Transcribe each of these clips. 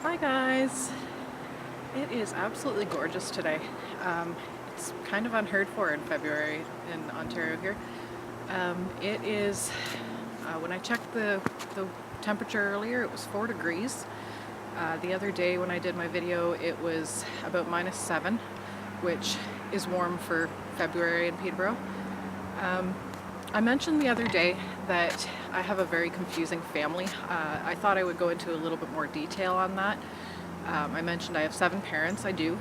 Hi guys! It is absolutely gorgeous today. It's kind of unheard for in February in Ontario here. It is, when I checked the temperature earlier, it was 4 degrees. The other day when I did my video, it was about -7, which is warm for February in Peterborough. I mentioned the other day that I have a very confusing family. I thought I would go into a little bit more detail on that. I mentioned I have 7 parents. I do.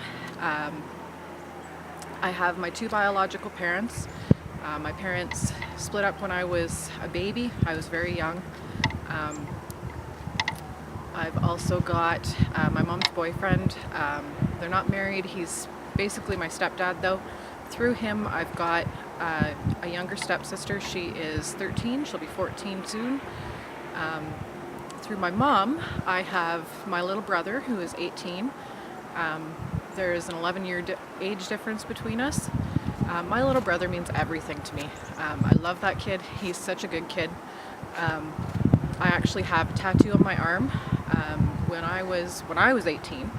I have my 2 biological parents. My parents split up when I was a baby. I was very young. I've also got my mom's boyfriend. They're not married. He's basically my stepdad though. Through him I've got a younger stepsister. She is 13. She'll be 14 soon. Through my mom I have my little brother who is 18. There's an 11-year age difference between us. My little brother means everything to me. I love that kid. He's such a good kid. I actually have a tattoo on my arm. When I was 18,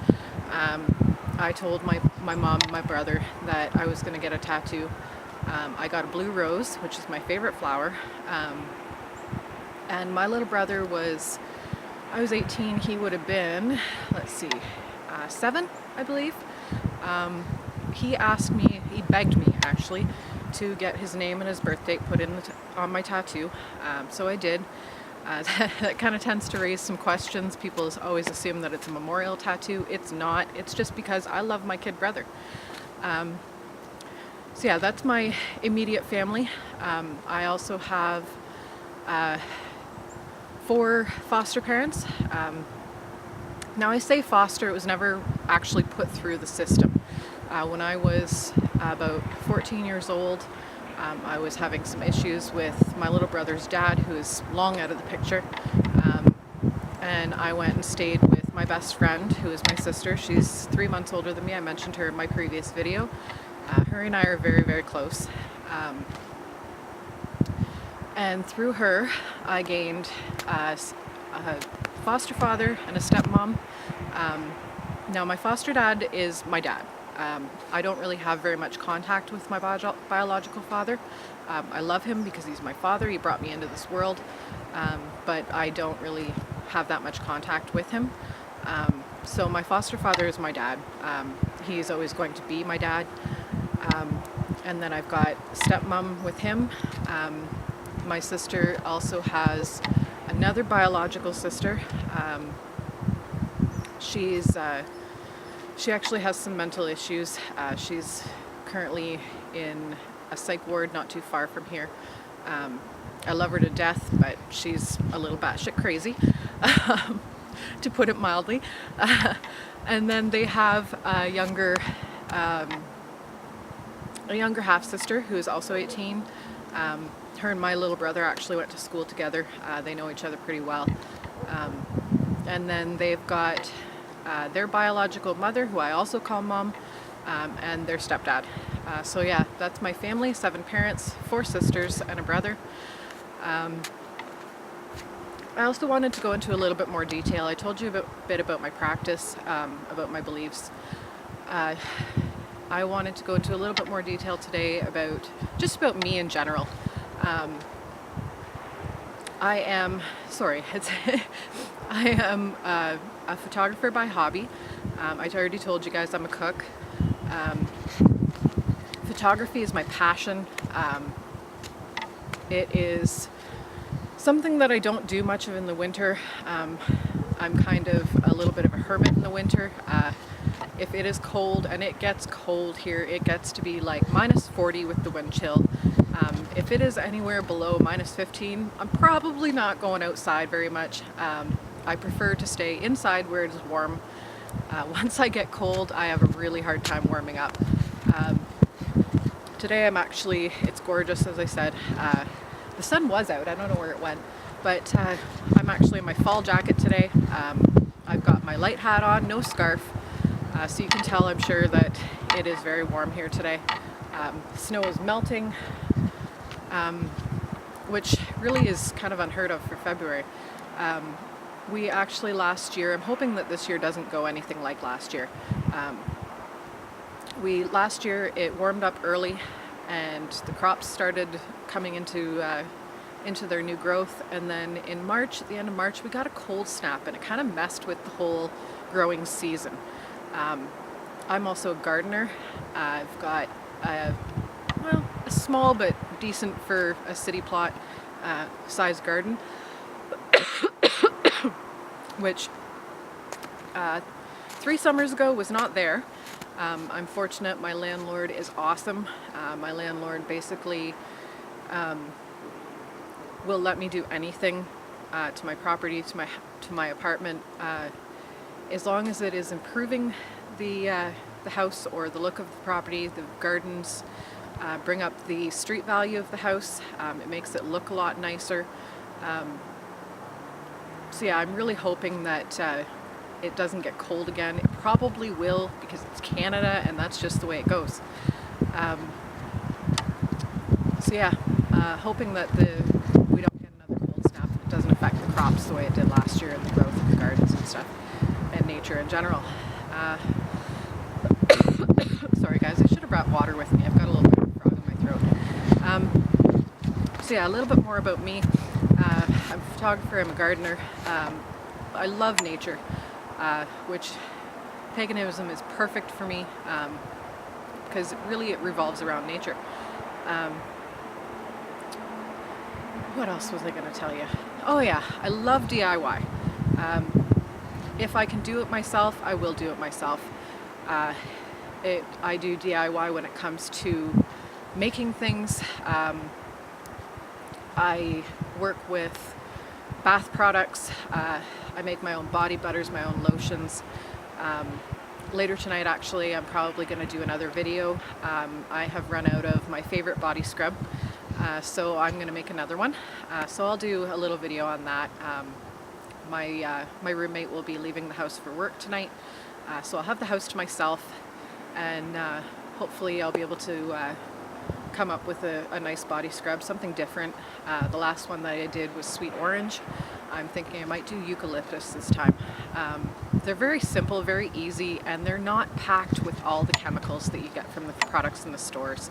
I told my mom and my brother that I was going to get a tattoo. I got a blue rose, which is my favorite flower. And my little brother I was 18, he would have been, let's see, 7, I believe. He begged me actually, to get his name and his birth date put in on my tattoo. So I did. That kind of tends to raise some questions. People always assume that it's a memorial tattoo. It's not. It's just because I love my kid brother. So yeah, that's my immediate family. I also have 4 foster parents. Now I say foster, it was never actually put through the system. When I was about 14 years old, I was having some issues with my little brother's dad, who is long out of the picture. And I went and stayed with my best friend, who is my sister. She's 3 months older than me. I mentioned her in my previous video. Her and I are very, very close. And through her, I gained a foster father and a stepmom. Now my foster dad is my dad. I don't really have very much contact with my biological father. I love him because he's my father. He brought me into this world, but I don't really have that much contact with him. So my foster father is my dad. He's always going to be my dad. And then I've got stepmom with him. My sister also has another biological sister. She actually has some mental issues. She's currently in a psych ward not too far from here. I love her to death, but she's a little batshit crazy, to put it mildly. And then they have a younger half-sister who is also 18. Her and my little brother actually went to school together. They know each other pretty well. And then they've got their biological mother, who I also call mom, and their stepdad. So yeah, that's my family, 7 parents, 4 sisters, and a brother. I also wanted to go into a little bit more detail. I told you a bit about my practice, about my beliefs. I wanted to go into a little bit more detail today about me in general. I am a photographer by hobby. I already told you guys I'm a cook. Photography is my passion. It is something that I don't do much of in the winter. I'm kind of a little bit of a hermit in the winter. If it is cold, and it gets cold here, it gets to be like -40 with the wind chill. If it is anywhere below -15, I'm probably not going outside very much. I prefer to stay inside where it is warm. Once I get cold, I have a really hard time warming up. Today it's gorgeous, as I said. The sun was out, I don't know where it went, but I'm actually in my fall jacket today. I've got my light hat on, no scarf, so you can tell, I'm sure, that it is very warm here today. Snow is melting, which really is kind of unheard of for February. We actually last year, I'm hoping that this year doesn't go anything like last year. Last year it warmed up early and the crops started coming into their new growth, and then in March, at the end of March, we got a cold snap and it kind of messed with the whole growing season. I'm also a gardener. I've got a small but decent for a city plot size garden, which 3 summers ago was not there. I'm fortunate. My landlord is awesome. My landlord basically will let me do anything to my property, to my apartment, as long as it is improving the house or the look of the property, the gardens, bring up the street value of the house. It makes it look a lot nicer. So yeah, I'm really hoping that it doesn't get cold again. It probably will, because it's Canada and that's just the way it goes. So yeah, hoping that we don't get another cold snap and it doesn't affect the crops the way it did last year and the growth of the gardens and stuff, and nature in general. Sorry guys, I should have brought water with me. I've got a little bit of a frog in my throat. So yeah, a little bit more about me. I'm a photographer, I'm a gardener. I love nature, which paganism is perfect for me, because really it revolves around nature. What else was I going to tell you? Oh yeah, I love DIY. If I can do it myself, I will do it myself. I do DIY when it comes to making things. I work with bath products. I make my own body butters, my own lotions. Later tonight, actually, I'm probably going to do another video. I have run out of my favorite body scrub, so I'm going to make another one. So I'll do a little video on that. My roommate will be leaving the house for work tonight, so I'll have the house to myself, and hopefully I'll be able to come up with a nice body scrub, something different. The last one that I did was sweet orange. I'm thinking I might do eucalyptus this time. They're very simple, very easy, and they're not packed with all the chemicals that you get from the products in the stores.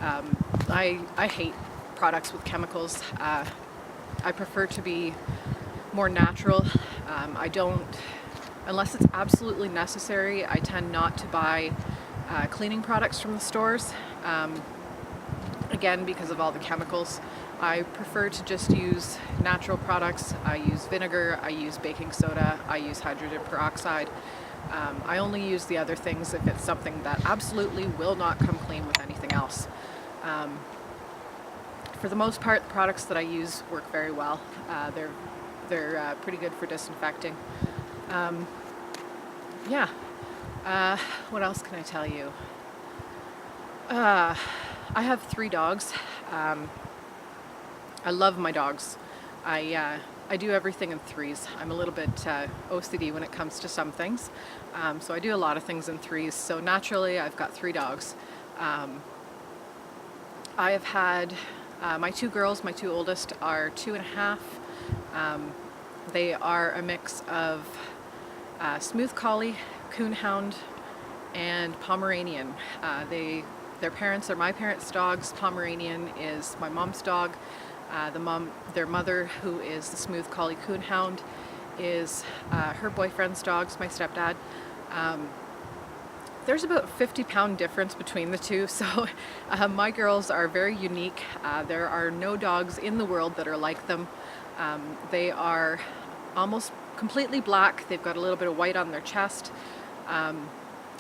I hate products with chemicals. I prefer to be more natural. I don't, unless it's absolutely necessary, I tend not to buy cleaning products from the stores. Again, because of all the chemicals. I prefer to just use natural products. I use vinegar, I use baking soda, I use hydrogen peroxide. I only use the other things if it's something that absolutely will not come clean with anything else. For the most part, the products that I use work very well. They're pretty good for disinfecting. Yeah. What else can I tell you? I have 3 dogs. I love my dogs. I do everything in threes. I'm a little bit OCD when it comes to some things. So I do a lot of things in threes. So naturally, I've got 3 dogs. I have had my 2 girls, my 2 oldest are 2.5. They are a mix of smooth collie, coonhound, and Pomeranian. Their parents are my parents' dogs. Pomeranian is my mom's dog. Their mother, who is the smooth collie coonhound, is her boyfriend's dogs, my stepdad. There's about a 50-pound difference between the two, so my girls are very unique. There are no dogs in the world that are like them. They are almost completely black. They've got a little bit of white on their chest.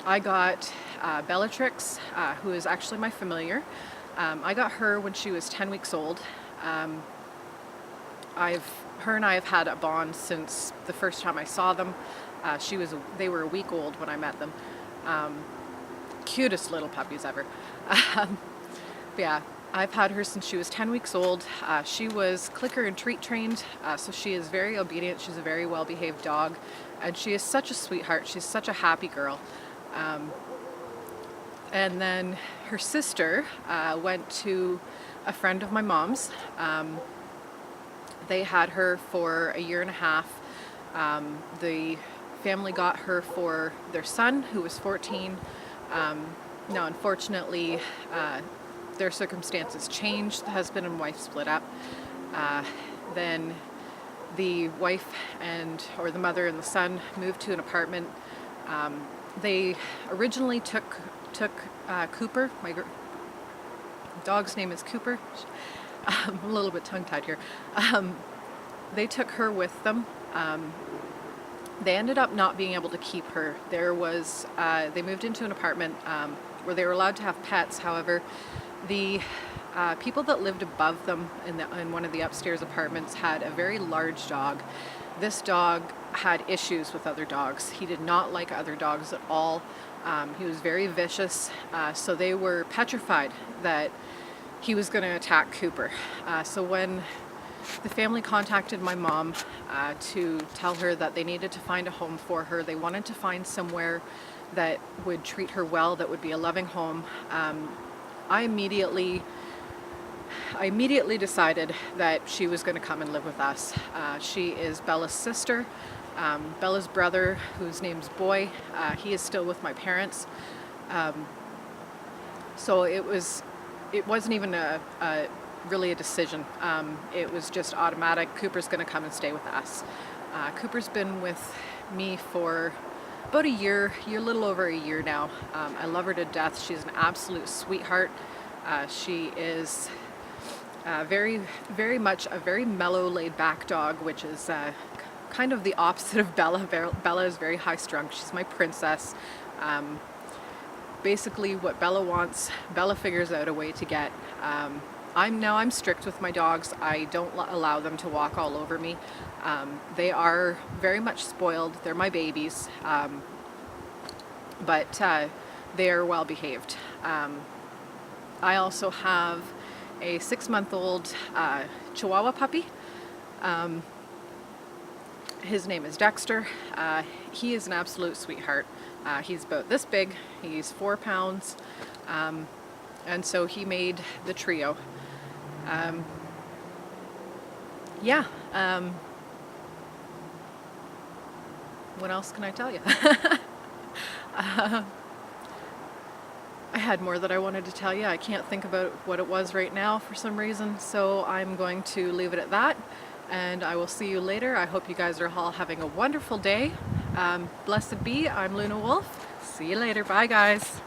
I got Bellatrix, who is actually my familiar. I got her when she was 10 weeks old. Her and I have had a bond since the first time I saw them. They were a week old when I met them. Cutest little puppies ever. But yeah, I've had her since she was 10 weeks old. She was clicker and treat trained, so she is very obedient. She's a very well-behaved dog, and she is such a sweetheart. She's such a happy girl. And then her sister went to a friend of my mom's. They had her for a 1.5 years. The family got her for their son, who was 14. Now, unfortunately, their circumstances changed. The husband and wife split up. Then the wife or the mother and the son moved to an apartment. They originally took Cooper. My dog's name is Cooper. I'm a little bit tongue-tied here. They took her with them. They ended up not being able to keep her. They moved into an apartment where they were allowed to have pets. However, the people that lived above them in one of the upstairs apartments had a very large dog. This dog had issues with other dogs. He did not like other dogs at all. He was very vicious, so they were petrified that he was going to attack Cooper. So when the family contacted my mom to tell her that they needed to find a home for her, they wanted to find somewhere that would treat her well, that would be a loving home. I immediately decided that she was going to come and live with us. She is Bella's sister. Bella's brother, whose name's Boy, he is still with my parents. So it wasn't even really a decision. It was just automatic. Cooper's going to come and stay with us. Cooper's been with me for about a year, a little over a year now. I love her to death. She's an absolute sweetheart. She is very, very much a very mellow, laid-back dog, which is kind of the opposite of Bella. Bella is very high-strung. She's my princess. Basically, what Bella wants, Bella figures out a way to get. I'm strict with my dogs. I don't allow them to walk all over me. They are very much spoiled. They're my babies, but they are well behaved. I also have a 6-month-old Chihuahua puppy. His name is Dexter. He is an absolute sweetheart. He's about this big. He's 4 pounds. And so he made the trio. What else can I tell you? I had more that I wanted to tell you. I can't think about what it was right now for some reason, so I'm going to leave it at that, and I will see you later. I hope you guys are all having a wonderful day. Blessed be. I'm Luna Wolf. See you later. Bye, guys.